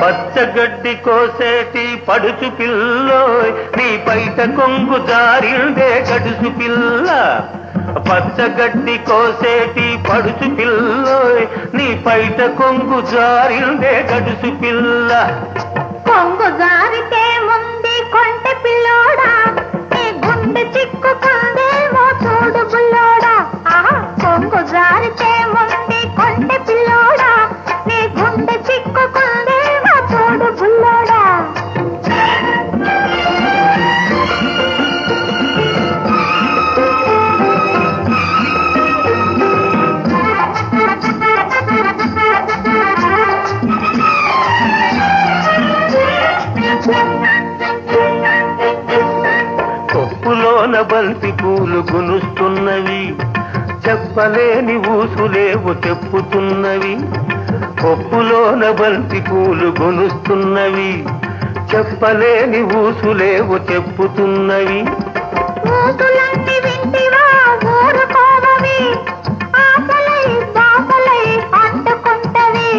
పచ్చగడ్డి కోసేటి పడుచు పిల్లోయ్ నీ పైట కొంగు జారిందే గడుసు పిల్ల. పచ్చగడ్డి కోసేటి పడుచు పిల్లోయ్ నీ పైట కొంగు జారిందే గడుసు పిల్ల. కొంగు జారితే ముందే కొంటె పిల్లోడా నీ గుండె చిక్కుకుందేమో చూడు బుల్లోడా. కొంగు జారితే ముందే కొంటె పిల్లోడా నీ గుండె చిక్కుకుందేమో చూడు బుల్లోడా. కొప్పులోన బంతి పూలు గునుస్తున్నవి, చెప్పలేని ఊసులేవు చెప్పుతున్నవి. కొప్పులోన బంతి పూలు గునుస్తున్నవి, చెప్పలేని ఊసులేవు చెప్పుతున్నవి. ఊసులన్నీ వింటివా ఊరుకోవవి, ఆశలై బాసలై అంటుకుంటవి.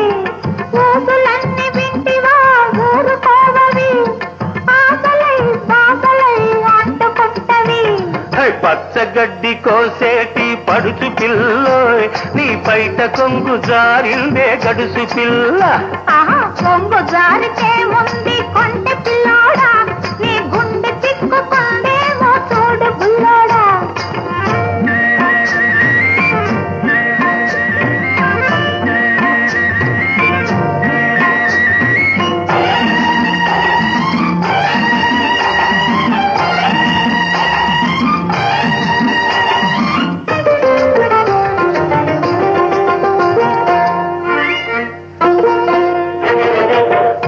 ఊసులన్నీ వింటివా ఊరుకోవవి, ఆశలై బాసలై అంటుకుంటవి. పచ్చగడ్డి కోసేటి పడుచు పిల్లోయ్ నీ పైట కొంగు జారిందే గడుసు పిల్ల. కొంగు జారితే ముందు కొంటె పిల్లోడా నీ గుండె చిక్కుకుందేమో చూడు బుల్లోడా.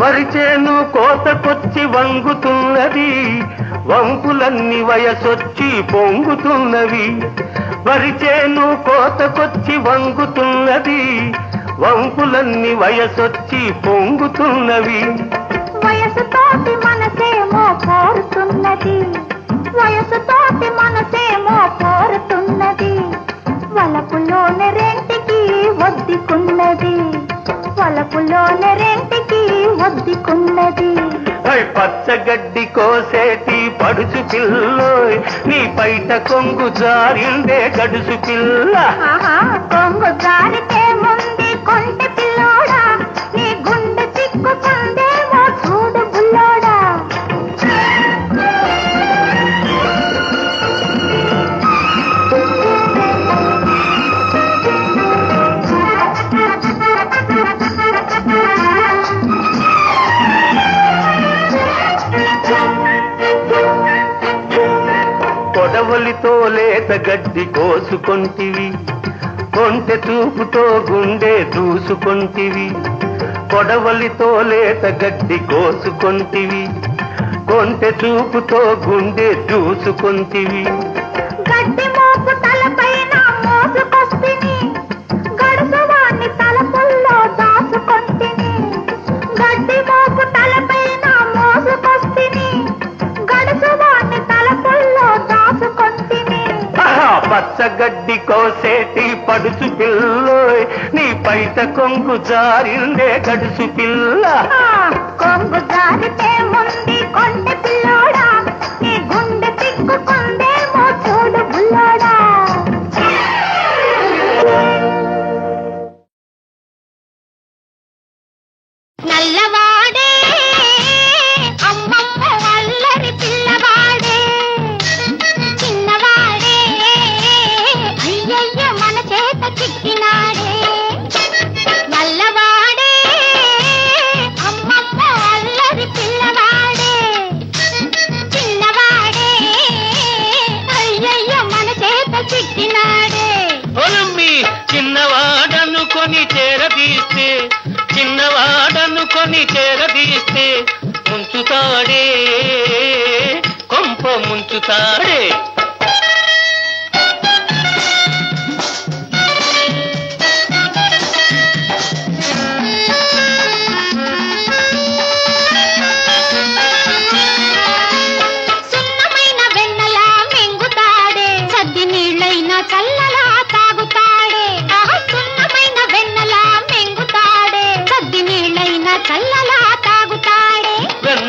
వరిచేను కోతకొచ్చి వంగుతున్నది, వంపులన్నీ వయసొచ్చి పొంగుతున్నవి. వరిచేను కోతకొచ్చి వంగుతున్నది, వంపులన్నీ వయసొచ్చి పొంగుతున్నవి. వయసుతోటి మనసేమో కోరుతున్నది, వయసుతోటి మనసేమో కోరుతున్నది. వలపులోని రెంటికి ఒద్దుకున్నది, వలపులోని రెంటికి ఒద్దుకున్నది. పచ్చగడ్డి కోసేటి పడుచు పిల్లోయ్ నీ పైట కొంగు జారిందే గడుసు పిల్ల. కొంగు జారితే ముందు కొంటె పిల్లోడా నీ గుండె చిక్కుకుందేమో చూడు బుల్లోడా. కొడవలితో లేత గడ్డి కోసుకొంటివి, కొంటె చూపుతో గుండె దూసుకొంటివి. కొడవలితో లేత గడ్డి కోసుకొంటివి, కొంటె చూపుతో గుండె దూసుకొంటివి. గడ్డి మోపు తలపైన మోసుకొస్తిని, గడుసువాణ్ణి తలపుల్లో దాచుకొంటిని. గడ్డి మోపు తలపైన మోసుకొస్తిని, గడుసువాణ్ణి తలపుల్లో దాచుకొంటిని. పచ్చగడ్డి కోసేటి పడుచు పిల్లోయ్ నీ పైట కొంగు జారిందే గడుసు పిల్ల. కొంగు జారితే ముందు కొంటె పిల్లోడా నీ గుండె చిక్కుకుందేమో చూడు బుల్లోడా. నల్లవాడే అమ్మమ్మ అల్లరి పిల్లవాడే, చిన్నవాడే అయ్యయ్య మన చేత చిక్కినాడే. నల్లవాడే అమ్మమ్మ అల్లరి పిల్లవాడే, చిన్నవాడే అయ్యయ్య మన చేత చిక్కినాడే. చిన్నవాడనుకొని చేరదీస్తే, చిన్నవాడనుకొని చేరదీస్తే ముంచుతాడే, కొంప ముంచుతాడే. సున్నమైన వెన్నలా మింగుతాడే, సద్ది నీళ్ళైనా చల్లలా తాగుతాడే. సున్నమైన వెన్నలా మింగుతాడే, సద్ది నీళ్ళైనా చల్లలా తాగుతాడే.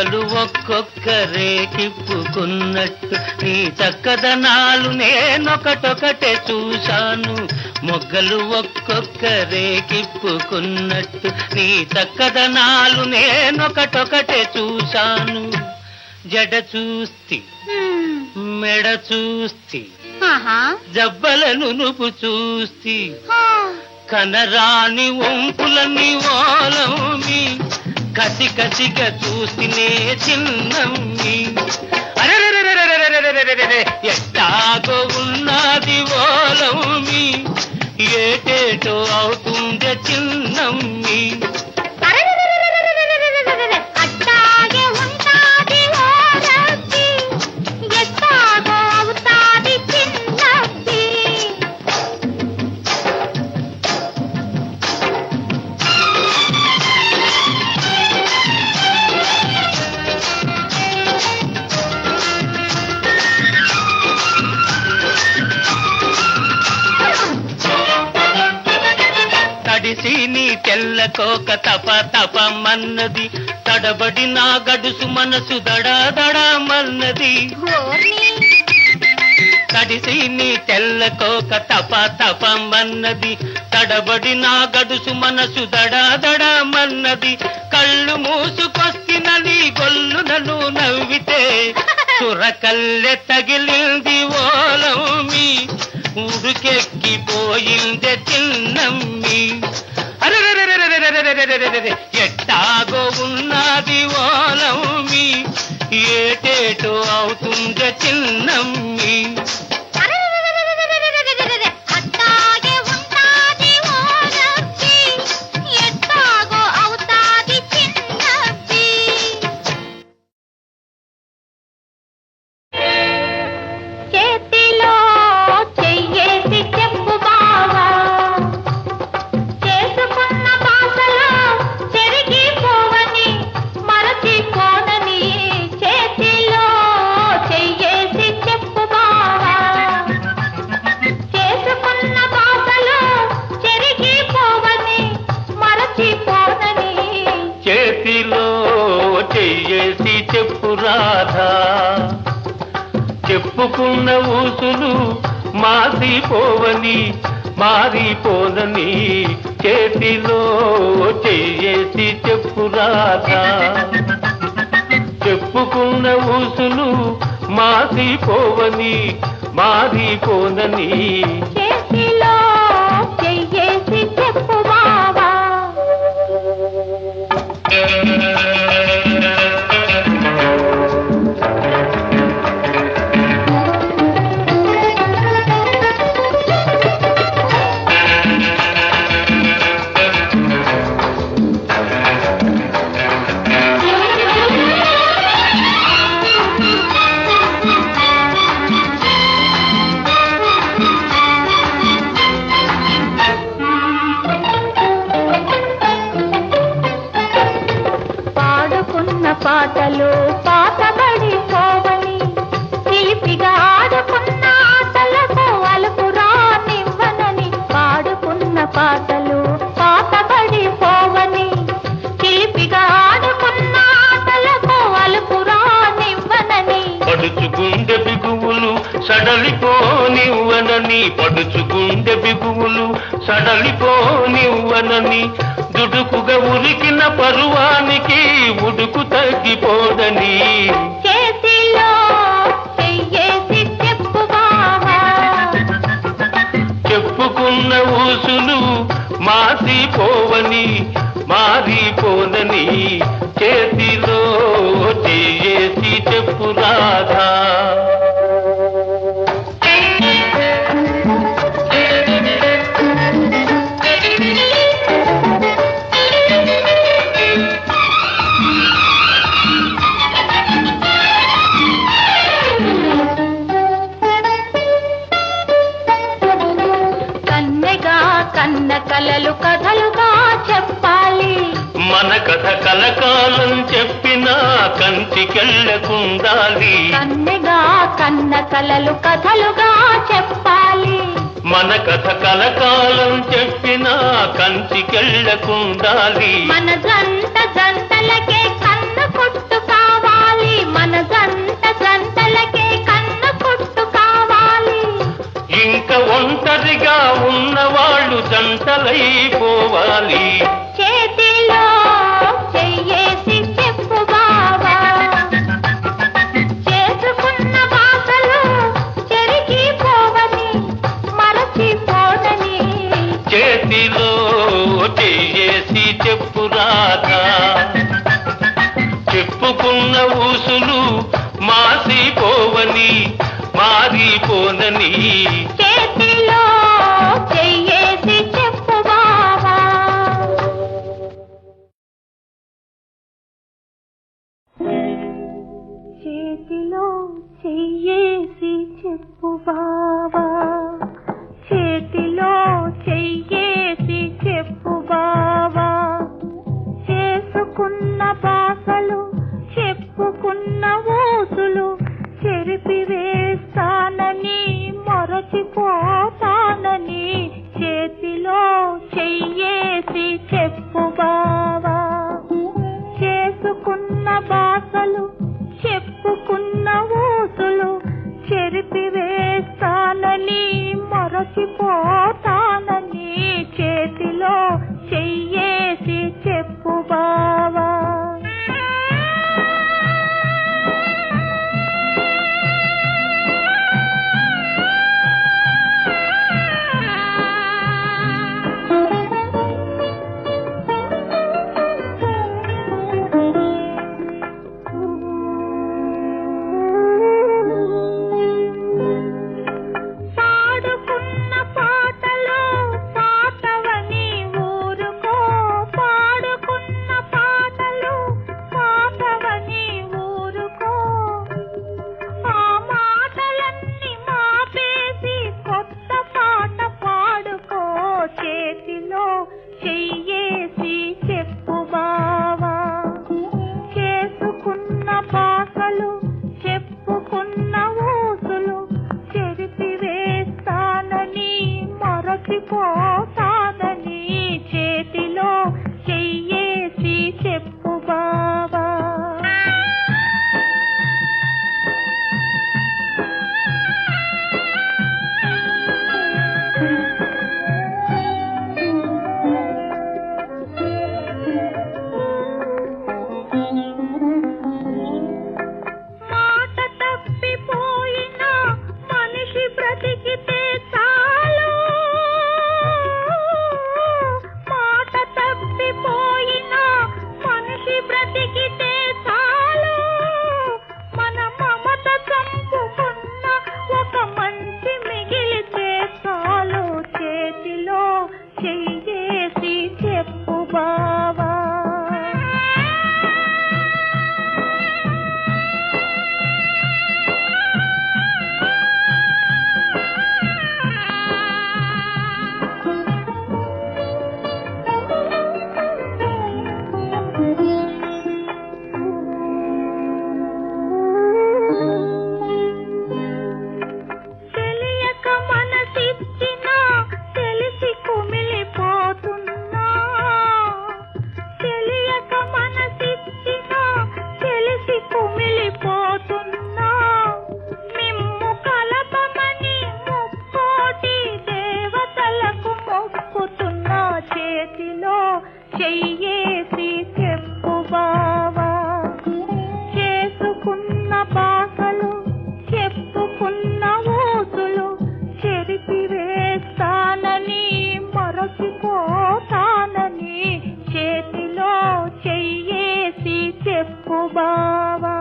మొగ్గలు ఒక్కొక్కరే కిప్పుకున్నట్టు నీ చక్కదనాలు నేనొకటొకటే చూశాను. మొగ్గలు ఒక్కొక్కరే కిప్పుకున్నట్టు నీ చక్కదనాలు నేనొకటొకటే చూశాను. జడ చూస్తి, మెడ చూస్తి, జబ్బలను నువ్వు చూస్తి, కనరాని వంపులని ఓలమి కసి కసిగా చూస్తేనే చిన్నమ్మి. ఎట్టాగో ఉన్నది ఓలమి ఏటేటో అవుతుందే చిన్నమ్మి. తడిసి నీ తెల్లకోక తప తపమన్నది, తడబడి నా గడుసు మనసు దడాదడమన్నది. తడిసి నీ తెల్లకోక తప తపమన్నది, తడబడి నా గడుసు మనసు దడాదడమన్నది. కళ్ళు మూసుకొస్తినని గొల్లునను నవ్వితే చురకల్లె తగిలింది ఓలమి ఉడుకెక్కిపోయిందే చిన్నమ్మి. ఎట్టాగో ఉన్నది ఓలమి ఏటేటో అవుతుందే చిన్నమ్మి. చెయ్యేసి చెప్పు రాధా, చెప్పుకున్న ఊసులు మాసిపోవని మారిపోనని చేతిలో చెయ్యేసి చెప్పు రాధా. చెప్పుకున్న ఊసులు మాసిపోవని మారిపోనని చేతిలో చెయ్యేసి చెప్పు బావా. పాటలు పాతబడిపోవని చిలిపిగా ఆడుకున్న ఆటలకు అలుపు రానివ్వనని, పాడుకున్న పాటలు పాతబడిపోవని చిలిపిగా ఆడుకున్న ఆటలకు అలుపు రానివ్వనని. పడుచుగుండె బిగువులు సడలిపోనివ్వనని, పడుచుగుండె బిగువులు సడలిపోనివ్వనని, దుడుకుగా ఉరికిన పరువానికి ఉడుకు తగ్గిపోదని చేతిలో చెయ్యేసి చెప్పు బావా. చెప్పుకున్న ఊసులు మాసిపోవని మారిపోనని చేతిలో చెయ్యేసి చెప్పు రాధా. కన్న కలలు కథలుగా చెప్పాలి, మన కథ కలకాలం చెప్పినా కంచికెళ్ళకుండాలి. కన్నెగా కన్న కలలు కథలుగా చెప్పాలి, మన కథ కలకాలం చెప్పినా కంచికెళ్ళకుండాలి. మన జంట జంటలకే కన్ను కొట్టు కావాలి. మన జంట జంటలకే కన్న పుట్టు కావాలి. ఇంక ఒంటరిగా ఉన్నవాళ్ళు జంటలైపోవాలి. చేతిలో చెయ్యేసి చెప్పు బావా, చేసుకున్న బాసలు చెరిగిపోవని మరచిపోదని. చేతిలో చెయ్యేసి చెప్పు రాధా, చెప్పుకున్న ఊసులు మాసిపోవని మారిపోనని. చేతిలో చెయ్యేసి చెప్పు బావా. చేతిలో చెయ్యేసి చెప్పు బావా, చేతిలో చెయ్యేసి చెప్పు బావా, చేసుకున్న బాసలు చెప్పుకున్న ఊసులు చెరిపివేస్తానని మరచిపోతానని. చేతిలో చెయ్యేసి చెప్పు బావా, చేసుకున్న బాసలు చెప్పుకున్న ఊసులు చెరిపివేస్తానని మరచిపోతానని. చేతిలో చెయ్యేసి చెప్పు బావా. పాడుకున్న పాటలో పాటవని ఊరుకో, పాడుకున్న పాటలు పాటవని ఊరుకో. ఆ మాటలన్నీ మాపేసి కొత్త పాట పాడుకో. చేతిలో చెయ్యేసి చెప్పు బావా, చేసుకున్న బాసలు చెప్పుకున్న ఊసులు చెరిపివేస్తానని మరచిపోతానని. చేతిలో చెయ్యేసి చెప్పు బావా. మాట తప్పిపోయిన మనిషి బ్రతికితే చాలు, మాట తప్పిపోయిన మనిషి బ్రతికితే చాలు. మన మమత చంపుకున్న ఒక మంచి మిగిలితే చాలు. చేతిలో చెయ్యేసి చెప్పు బావా. తెలియక మనసిచ్చినా తెలిసి కుమిలిపోతున్నా, తెలియక మనసిచ్చినా తెలిసి కుమిలిపోతున్నా. మిమ్ము కలపమని ముక్కోటి దేవతలకు మొక్కుతున్నా. చేతిలో చెయ్యేసి చెప్పు బావా, చేసుకున్న బాసలు చెప్పుకున్న ఊసులు చెరిపివేస్తానని మరచిపోతానని. చేతిలో చెయ్యేసి చెప్పు బావా.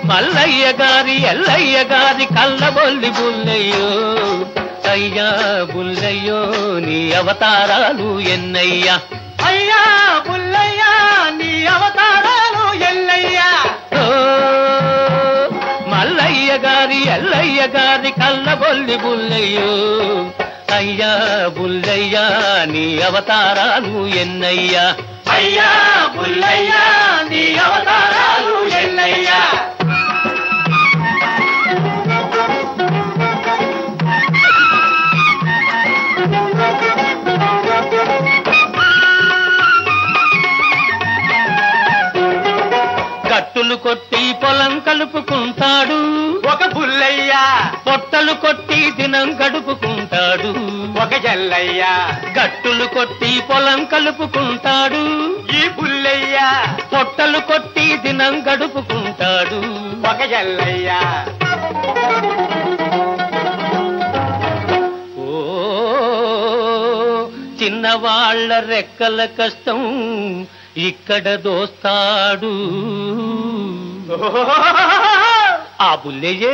మల్లయ్య గారి ఎల్లయ్య గారి కళ్ళబొల్లి బుల్లయ్యో, అయ్యా బుల్లయ్యో నీ అవతారాలు ఎన్నయ్యా. అయ్యా బుల్లయ్యా నీ అవతారాలు ఎల్లయ్యా. మల్లయ్య గారి ఎల్లయ్య గారి కళ్ళబొల్లి బుల్లయ్యో అయ్యా బుల్లయ్యా నీ అవతారాలు ఎన్నయ్యా అయ్యా బుల్లయ్యా నీ అవతారాలు ఎన్నయ్యా కట్టులు కొట్టి పొలం కలుపుకుంటాడు ఒక బుల్లయ్య పొట్టలు కొట్టి దినం గడుపుకుంటాడు ఒక జల్లయ్య గట్టులు కొట్టి పొలం కలుపుకుంటాడు ఈ బుల్లయ్య పొట్టలు కొట్టి దినం గడుపుకుంటాడు ఒక జల్లయ్య ఓ చిన్నవాళ్ల రెక్కల కష్టం ఇక్కడ దోస్తాడు ఆ బుల్లయ్యే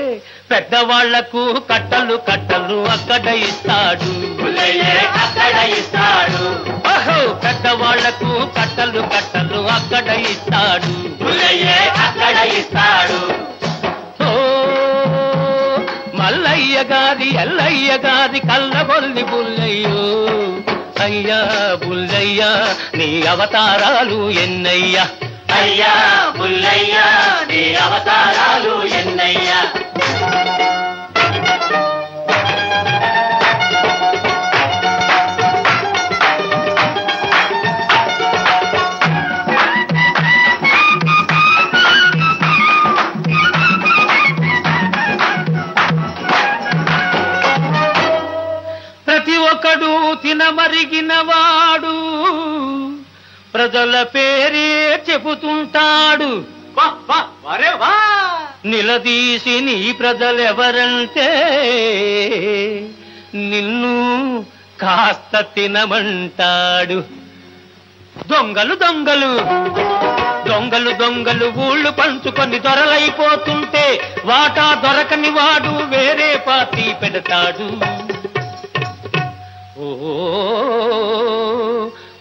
పెద్దవాళ్లకు కట్టలు కట్టలు అక్కడ ఇస్తాడు బుల్లయ్యే అక్కడ ఇస్తాడు ఓహో పెద్దవాళ్లకు కట్టలు కట్టలు అక్కడ ఇస్తాడు బుల్లయ్యే అక్కడ ఇస్తాడు ఓ మల్లయ్య గారి ఎల్లయ్య గారి కళ్ళబొల్లి బుల్లయ్యో అయ్యా బుల్లయ్యా నీ అవతారాలు ఎన్నయ్యా అయ్యా బుల్లయ్యా నీ అవతారాలు ఎన్నయ్యా ప్రతి ఒక్కడు తినమరిగినవాడు ప్రజల పేరే చెబుతుంటాడు వరే వా నిలదీసి నీ ప్రజలెవరంటే నిన్ను కాస్త తినమంటాడు దొంగలు దొంగలు దొంగలు దొంగలు ఊళ్ళు పంచుకొని దొరలైపోతుంటే వాటా దొరకని వాడు వేరే పార్టీ పెడతాడు ఓ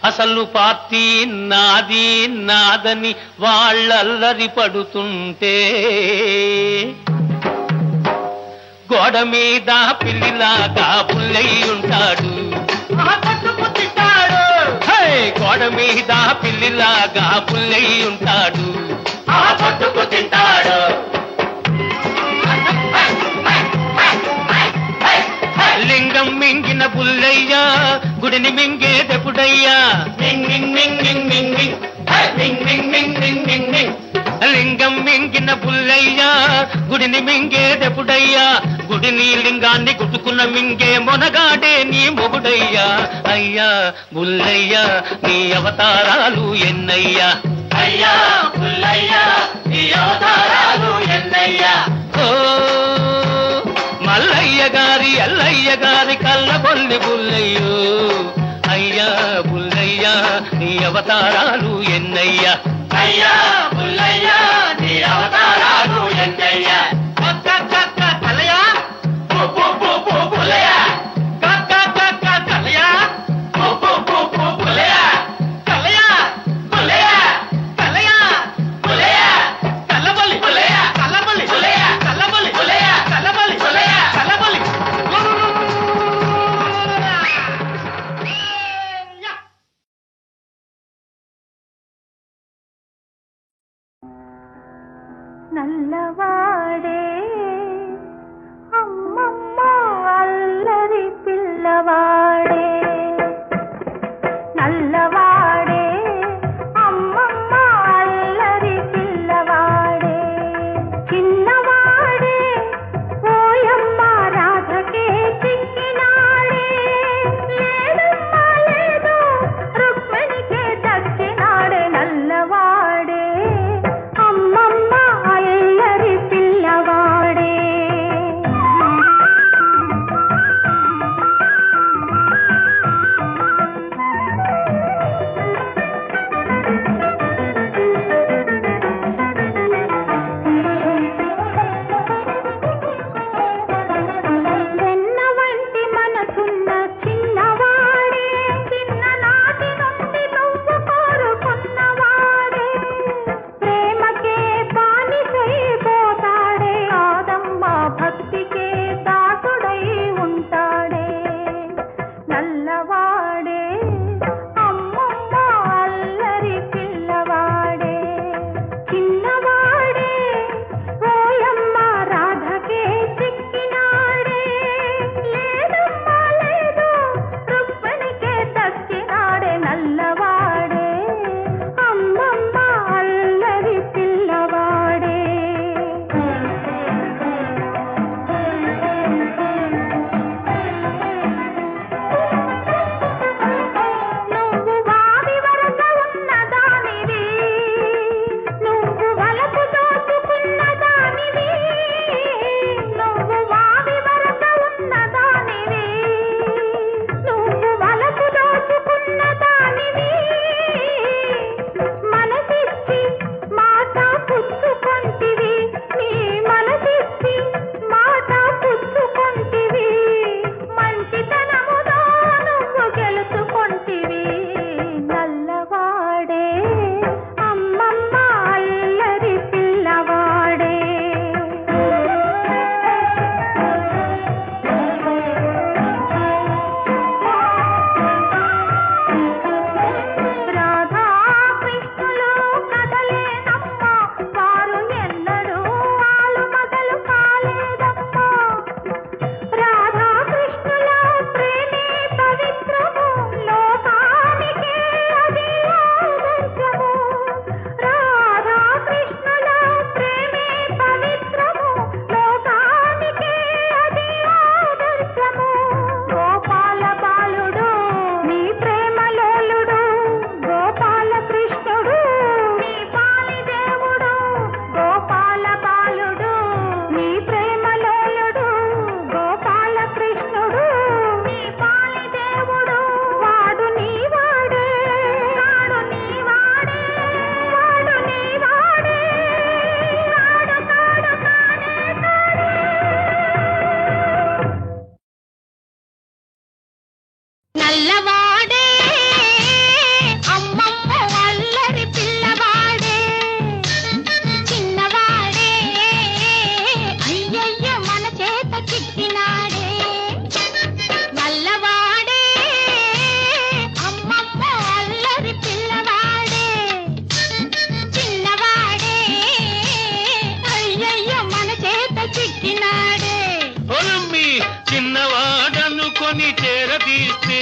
అసలు పార్టీ నాది నాదని వాళ్ళల్లరి పడుతుంటే గోడ మీద పిల్లిలాగా పుల్లయ్యుంటాడు గోడ మీద పిల్లిలాగా పుల్లయ్యుంటాడు పట్టుకు తింటాడు లింగం మింగిన పుల్లయ్యా గుడిని మింగేదెప్పుడయ్యా లింగం మింగిన పుల్లయ్యా గుడిని మింగేదెప్పుడయ్యా గుడిని లింగాన్ని గుట్టుకున్న మింగే మొనగాడే నీ మొగుడయ్యా అయ్యా బుల్లయ్యా నీ అవతారాలు ఎన్నయ్యా అయ్యా బుల్లయ్యా నీ అవతారాలు ఎన్నయ్యా ఓ మల్లయ్య గారి ఎల్లయ్య గారి కళ్ళబొల్లి బుల్లయ్యో అయ్యా బుల్లయ్యా నీ అవతారాలు ఎన్నయ్యా అయ్యా బుల్లయ్యా నీ అవతారాలు ఎన్నయ్యా తలయా బుల్లయ్యా తలయా బుల్లయ్యా తలయా బుల్లయ్యా తలయా బుల్లయ్యా కల్లబొల్లి బుల్లయ్యా కల్లబొల్లి బుల్లయ్యా కల్లబొల్లి బుల్లయ్యా కల్లబొల్లి బుల్లయ్యా కల్లబొల్లి నల్లవాడే అమ్మమ్మ అల్లరి పిల్లవాడే నల్లవాడే అమ్మమ్మ అల్లరి పిల్లవాడే చిన్నవాడే ఓయమ్మ రాధకే చిక్కినాడే లేదమ్మా లేదు రుక్మిణికే దక్కినాడే నల్లవాడే అమ్మమ్మ అల్లరి పిల్లవాడే కొని చేరదీస్తే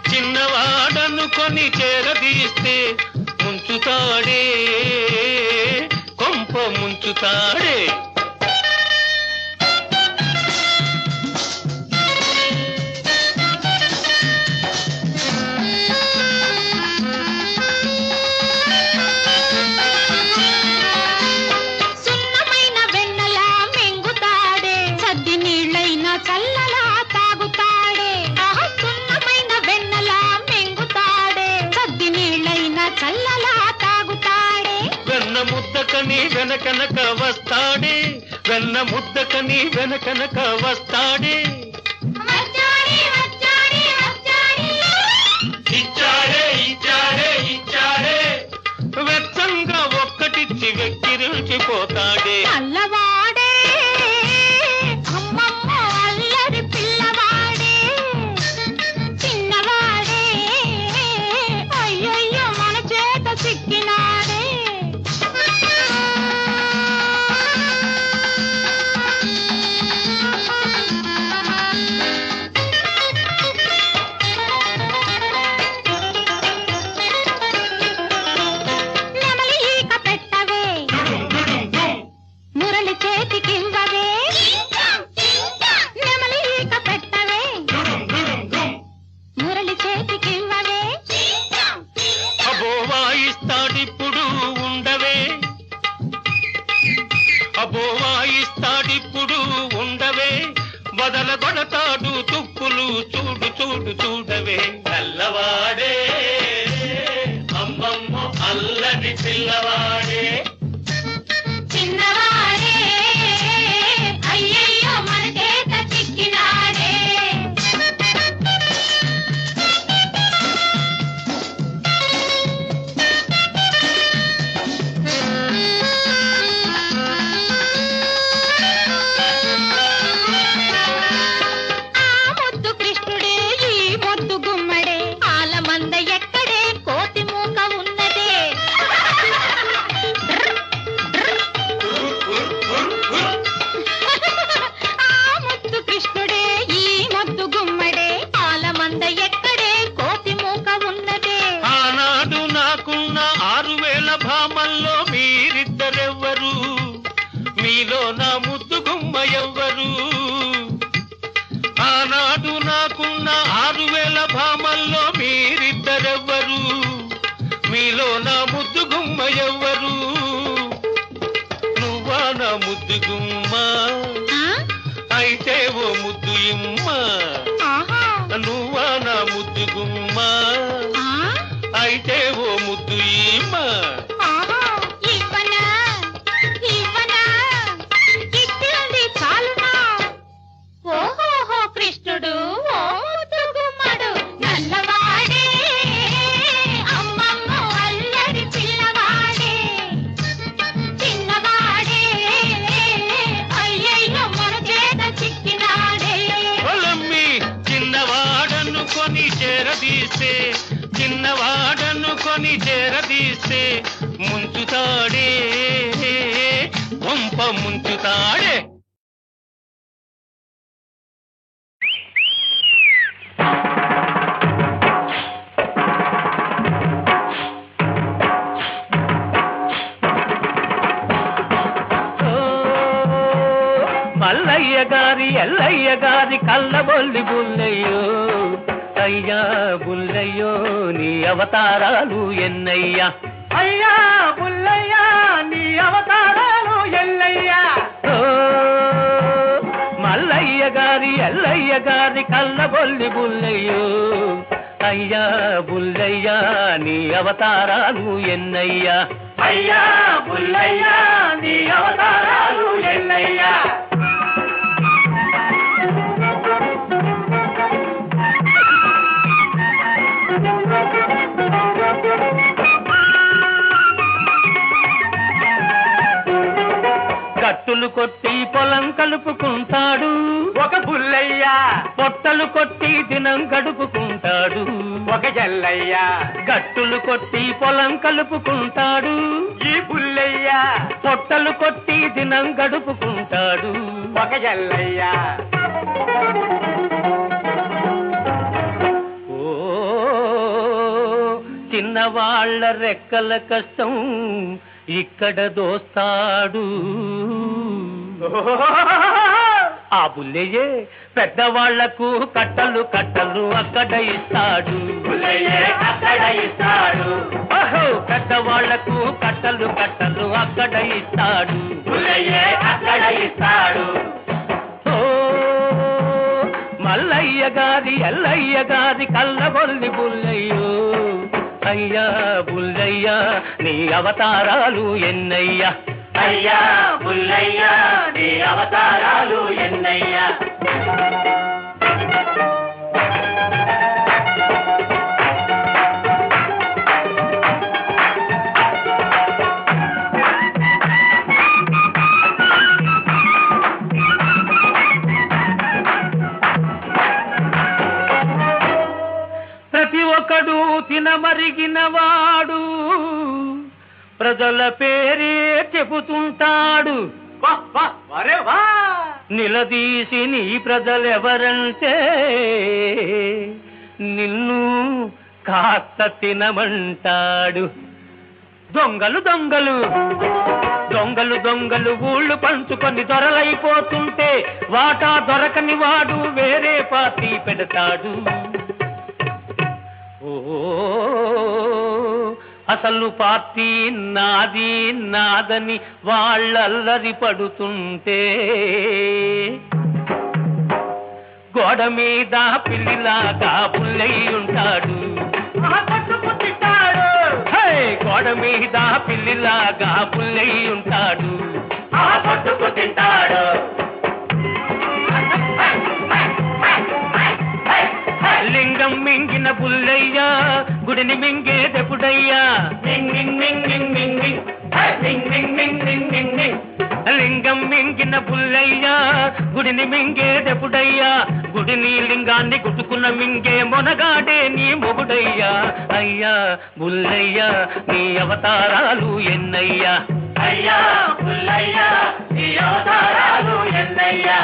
చిన్నవాడనుకొని చేరదీస్తే ముంచుతాడే కొంప ముంచుతాడే సున్నమైన వెన్నలా మెంగుతాడే సద్ది నీళ్ళైనా చల్లలా తాగుతాడే సున్నమైన వెన్నలా మెంగుతాడే సద్ది నీళ్ళైనా చల్లలా తాగుతాడే వెన్న ముద్దకని వెనకనక వస్తాడే వెన్న ముద్దకని వెనకనక వస్తాడే వచ్చాడే వచ్చాడే వచ్చాడే ఇచ్చాడే ఇచ్చాడే ఇచ్చాడే వెచ్చంగా ఒక్కటిచ్చి వెక్కిరిల్చిపోతాడే అల్లవాడే అమ్మమ్మ అల్లరి పిల్లవాడే చిన్నవాడే అయ్యయ్యో మన చేత చిక్కినాడే నెమలి ఈక పెట్టవే మురళి చేతికివ్వవే నెమలి ఈక పెట్టవే మురళి చేతికివ్వవే అబో వాయిస్తాడిప్పుడు ఉండవే అబో వాయిస్తాడిప్పుడు ఉండవే బదల కొడతాడు తుప్పులు చూడు చూడు చూడవే నల్లవాడే అమ్మమ్మ అల్లరి పిల్లవాడే చిన్నవాడే అయ్యయ్యో మన చేత చిక్కినాడే ఆ ముద్దు కృష్ణుడే ఈ ముద్దు గుమ్మడే ఆలమంద ఎక్కడే కోతి మూక ఉన్నదే ఆ ముద్దు కృష్ణుడే ఈ ముద్దు గుమ్మడే ఆలమంద ఎక్కడే కోతి మూక ఉన్నదే ఆనాడు నాకున్న 6000 భామల్లో మీరిద్దరెవ్వరు మీలో నా ముద్దు గుమ్మ ఎవ్వరు ఆనాడు నాకున్న 6000 భామల్లో మీరిద్దరెవ్వరు మీలో నా ముద్దు గుమ్మ ఎవ్వరు నువ్వా నా ముద్దు గుమ్మ ఆ? అయితే ఓ ముద్దు ఇమ్మ ఆహా నువ్వా నా ముద్దు గుమ్మ ఆ? అయితే ఓ ముద్దు ఇమ్మ ఆహా ఇవ్వనా ఇవ్వనా ఇచ్చింది చాలునా ఓహోహో కృష్ణుడు ఓ ముద్దు గుమ్మడు నల్లవాడే అమ్మమ్మ అల్లరి పిల్లవాడే చిన్నవాడే అయ్యయ్యో మన చేత చిక్కినాడే పొలమ్మి చిన్నవాడనుకొని చేరదీస్తే చిన్నవాడనుకొని చేరదీస్తే ముంచుతాడే కొంప ముంచుతాడే మల్లయ్య గారి ఎల్లయ్య గారి కళ్ళబొల్లి బుల్లయ్యో అయ్యా బుల్లయ్యో నీ అవతారాలు ఎన్నయ్యా అయ్యా బుల్లయ్యా నీ అవతారాలు ఎల్లయ్యా మల్లయ్య గారి ఎల్లయ్య గారి కళ్ళబొల్లి బుల్లయ్యో అయ్యా బుల్లయ్యా నీ అవతారాలు ఎన్నయ్యా అయ్యా బుల్లయ్యా నీ అవతారాలు ఎన్నయ్యా కట్టులు కొట్టి పొలం కలుపుకుంటాడు ఒక బుల్లయ్య, పొట్టలు కొట్టి దినం గడుపుకుంటాడు ఒక జల్లయ్య. గట్టులు కొట్టి పొలం కలుపుకుంటాడు ఈ బుల్లయ్య, పొట్టలు కొట్టి దినం గడుపుకుంటాడు ఒక జల్లయ్య. చిన్నవాళ్ల రెక్కల కష్టం ఇక్కడ దోస్తాడు. ఆ బుల్లయ్యే పెద్దవాళ్లకు కట్టలు కట్టలు అక్కడ ఇస్తాడు. అక్కడ ఇస్తాడు. ఓహో, పెద్దవాళ్లకు కట్టలు కట్టలు అక్కడ ఇస్తాడు. అక్కడ ఇస్తాడు. ఓ మల్లయ్య గారి ఎల్లయ్య గారి కళ్ళగొల్లి బుల్లయ్యో, అయ్యా బుల్లయ్య నీ అవతారాలు ఎన్నయ్యా. అయ్యా బుల్లయ్య నీ అవతారాలు ఎన్నయ్యా. ప్రతి ఒక్కడు తినమరిగిన వాడు ప్రజల పేరే చెబుతుంటాడు. నిలదీసి నీ ప్రజలెవరంటే నిన్ను కాస్త తినమంటాడు. దొంగలు దొంగలు దొంగలు దొంగలు ఊళ్ళు పంచుకొని దొరలైపోతుంటే వాటా దొరకని వాడు వేరే పార్టీ పెడతాడు. ఓ అసలు పార్టీ నాది నాదని వాళ్ళల్లరి పడుతుంటే గోడ మీద పిల్లిలాగా బుల్లయ్యుంటాడు. గోడ మీద పిల్లిలాగా బుల్లయ్యుంటాడు. పట్టుకు తింటాడు. లింగం మింగిన బుల్లయ్యా గుడిని మింగేదెప్పుడయ్యా. లింగం మింగిన బుల్లయ్యా గుడిని మింగేదెప్పుడయ్యా. గుడిని లింగాన్ని గుట్టుకున్న మింగే మొనగాడే నీ మొగుడయ్యా. అయ్యా బుల్లయ్యా నీ అవతారాలు ఎన్నయ్యా. అయ్యా బుల్లయ్య నీ అవతారాలు ఎన్నయ్యా.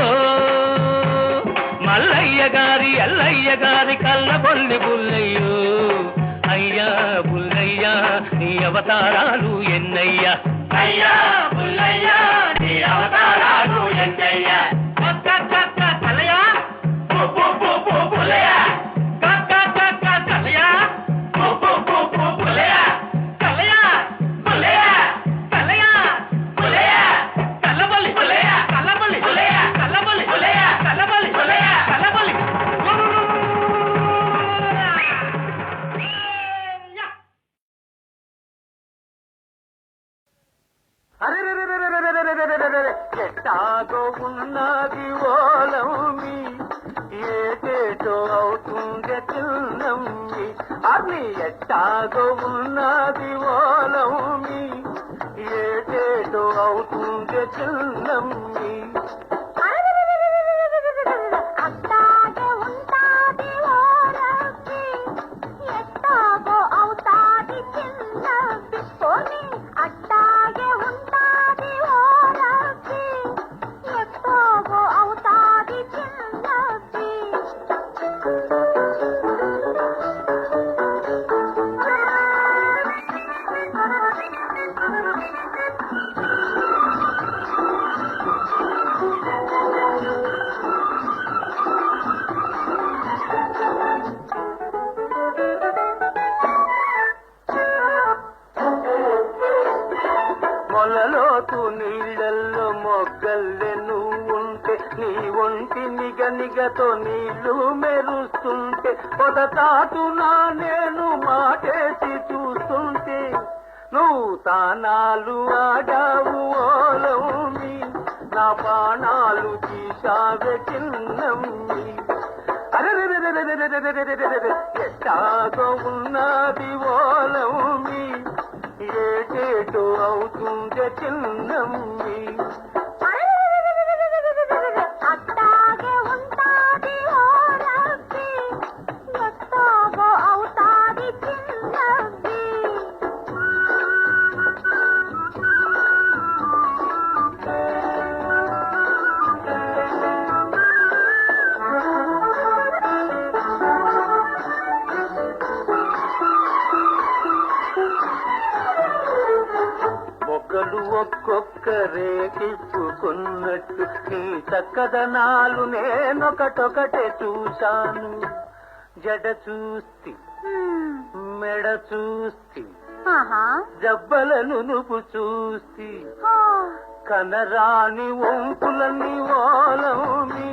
ఓ మల్లయ్య గారి ఎల్లయ్య గారి కళ్ళబొల్లి బుల్లయ్యో, అయ్యా బుల్లయ్య నీ అవతారాలు ఎన్నయ్యా. అయ్యా బుల్లయ్య నీ అవతారాలు ఎన్నయ్యా. కలయా పుల్లయ్య కలయా పుల్లయ్య కలయా పుల్లయ్య కలయా పుల్లయ్య కల్లబొల్లి పుల్లయ్య కల్లబొల్లి పుల్లయ్య కల్లబొల్లి పుల్లయ్య కల్లబొల్లి పుల్లయ్య కల్లబొల్లి. ఎట్టాగో ఉన్నది ఓలమి ఏటేటో అవుతుంది చిన్నమ్మి. అది ఎట్టాగో ఉన్నది ఓలమి ఏటేటో అవుతుంది చిన్నమ్మి. అట్టాగే ఉంటాది ఓరబ్బి, ఎట్టాగో అవుతాది చిన్నబ్బి. పోనీ అట్టాగే ఉంటాది ఓరబ్బి, ఎట్టాగో అవుతాది చిన్నబ్బి. మొలలోతు నీళ్ళల్లో మొగ్గల్లే నువ్వుంటే నీ ఒంటి నిగనిగతో నీళ్లు మెరుస్తుంటే పొదతాటునా నేను మాటేసి చూస్తుంటే నువ్వు తానాలు ఆడావు ఓలమి నా బాణాలు తీశావే చిన్నమ్మి. ఎట్టాగో ఉన్నది ఓలమి ఏటేటో అవుతుంది చిన్నమ్మి. అట్టాగే ఉంటాది ఓరబ్బి, ఎట్టాగో అవుతాది చిన్నబ్బి. ఒక్కొక్కరే తిప్పుకున్నట్టు నీ చక్కదనాలు నేనొకటొకటే చూశాను. జడ చూస్తి, మెడ చూస్తి, జబ్బలను నువ్వు చూస్తి, కనరాని వంపులని ఓలమి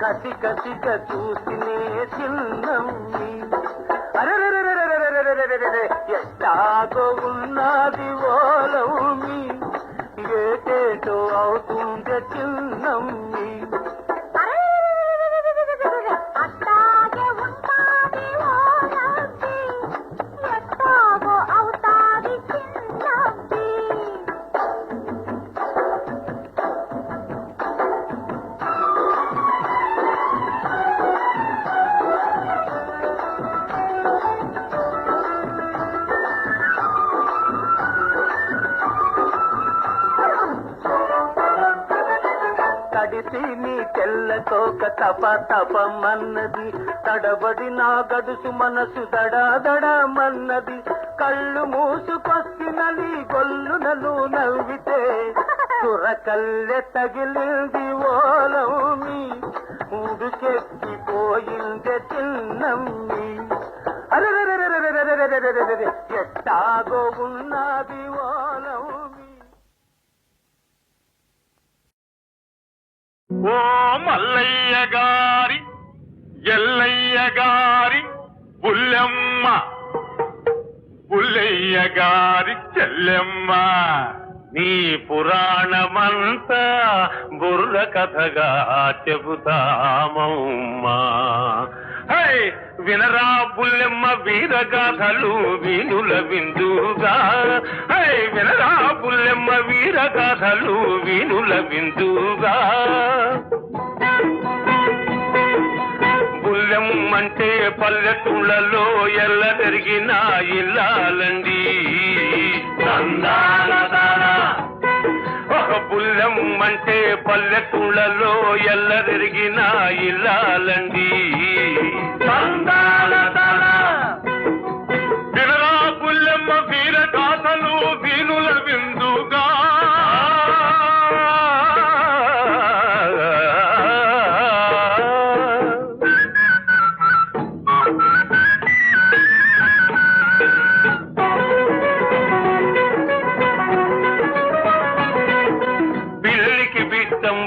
కసి కసిగా చూసినే చిన్నమ్మి. అరెరెరెరెరెరెరెరెరెరెరెరె ఎట్టాగో ఉన్నది ఓలమి ఏటేటో అవుతుంది చిన్నమ్మి. తడిసి నీ తెల్లతోక తప తపమన్నది, తడబడి నా గడుసు మనసు దడాదడమన్నది. కళ్ళు మూసుకొచ్చినది గొల్లునలు నవ్వితే చురకల్లె తగిలింది ఓలమి ఉడుకెక్కిపోయింది చిన్నమ్మి. అరెరెరెరెరెరెరెరెరెరెరెరె ఎట్టాగో ఉన్నది ఓలమి. ఓ మల్లయ్య గారి ఎల్లయ్య గారి బుల్లెమ్మ, బుల్లయ్య గారి చెల్లెమ్మ, నీ పురాణమంతా బుర్ర కథగా చెబుతామమ్మా. హై వినరా బుల్లెమ్మ వీరగాథలు వీనుల విందుగా. హై వినరా బుల్లెమ్మ వీరగాథలు వీనుల విందుగా. బుల్లెమ్మంటే పల్లెటూళ్ళలో ఎల్ల తిరిగిన ఇల్లాలండి. ఒక బుల్లెమ్మంటే పల్లెటూళ్ళలో ఎల్ల తిరిగిన ఇల్లాలండి. వినరా బుల్లెమ్మ వీరగాథలు వీనుల విందుగా.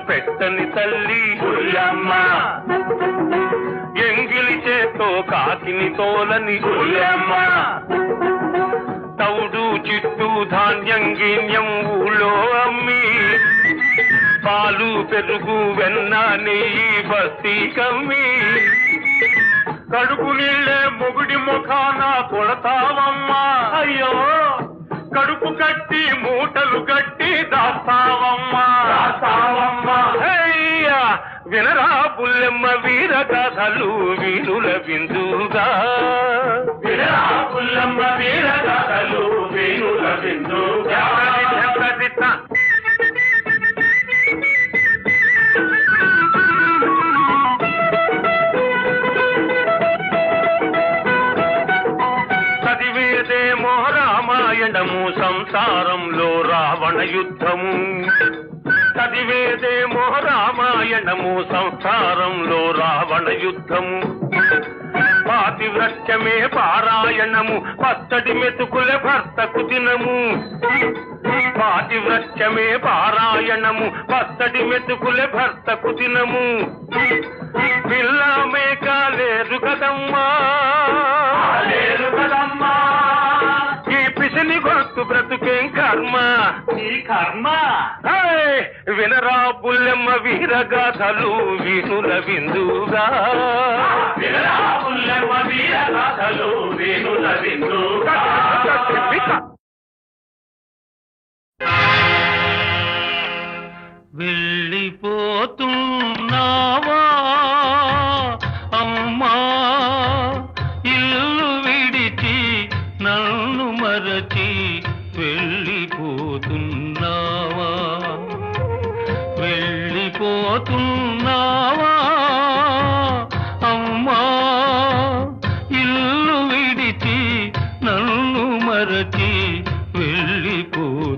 పెట్టని తల్లి బుల్లెమ్మ, ఎంగిలి చేతో కాకిని తోలని బుల్లెమ్మ, తౌడు చిట్టు ధాన్యం గీన్యం ఊళ్ళో అమ్మి, పాలు పెరుగు వెన్న నెయ్యి బస్తీ కమ్మి, కడుపు నీళ్ళే మొగుడి ముఖాన కొడతావమ్మా. అయ్యో కడుపు కట్టి మూటలు కట్టి దాస్తావమ్మా. వినరా బుల్లెమ్మ వీరగాథలు వీనుల విందుగా. వినరా బుల్లెమ్మ వీరగాథలు వీనుల విందుగా. చదివేదేమో రామాయణము సంసారంలో రావణ యుద్ధము. చదివేదేమో రామాయణము సంసారంలో రావణ యుద్ధము. పాతివ్రత్యమే పారాయణము పచ్చడి మెతుకుల భర్తకు దినము. పాతివ్రత్యమే పారాయణము పచ్చడి మెతుకుల భర్తకు దినము. పిల్ల మేక లేరు కదమ్మా, లేరు కదమ్మా. ఈ పిసిని గొత్తు బ్రతుకేం కర్మ, ఈ కర్మ. వినరా బుల్లెమ్మ వీరగాథలు వీనుల విందుగా. వినరా బుల్లెమ్మ వీరగాథలు వీనుల విందుగా. వెళ్ళిపోతున్నావా అమ్మా ఇల్లు విడిచి నన్ను మరచి వెళ్ళిపోతున్నావా. వెళ్ళిపోతున్నావా అమ్మా ఇల్లు విడిచి నన్ను మరచి వెళ్ళిపోతున్నావా.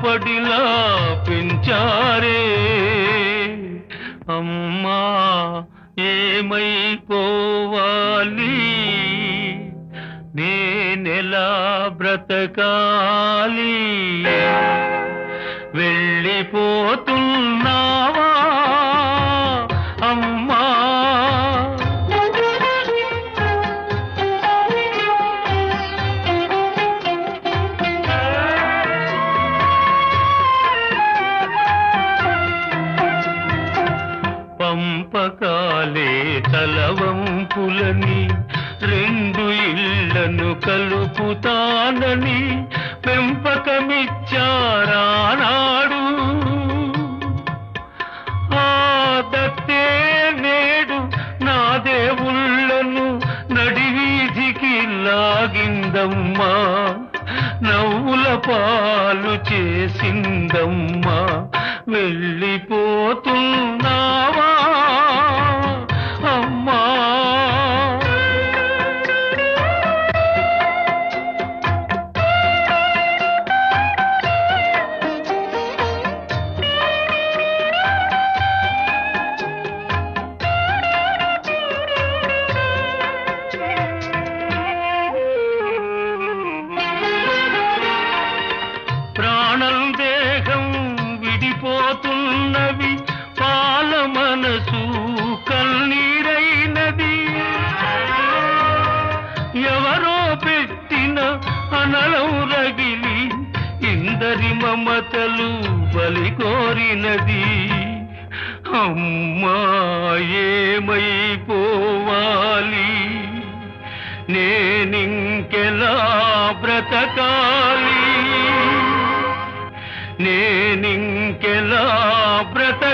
బడిలా పెంచారే అమ్మా ఏమైపోవాలి నేనెలా బ్రతకాలి వెళ్ళిపోతున్నావా అమ్మా పంపకాలే తలవంపులని రెండు ఇళ్లను కలుపుతానని పెంపకమిచ్చారానాడు ఆ దత్తే నేడు నా దేవుళ్ళను నడివీధికి లాగిందమ్మా నవ్వుల పాలు చేసిందమ్మా వెళ్ళిపోతున్నావా అమ్మా ప్రాణం దేహం విడిపోతున్నవి పాల మనసు కన్నీరైనది ఎవరో పెట్టిన అనలం రగిలి ఇందరి మమతలు బలి కోరినది అమ్మా ఏమైపోవాలి నేనింకెలా బ్రతకాలి నేనింకెలా బ్రతకాలి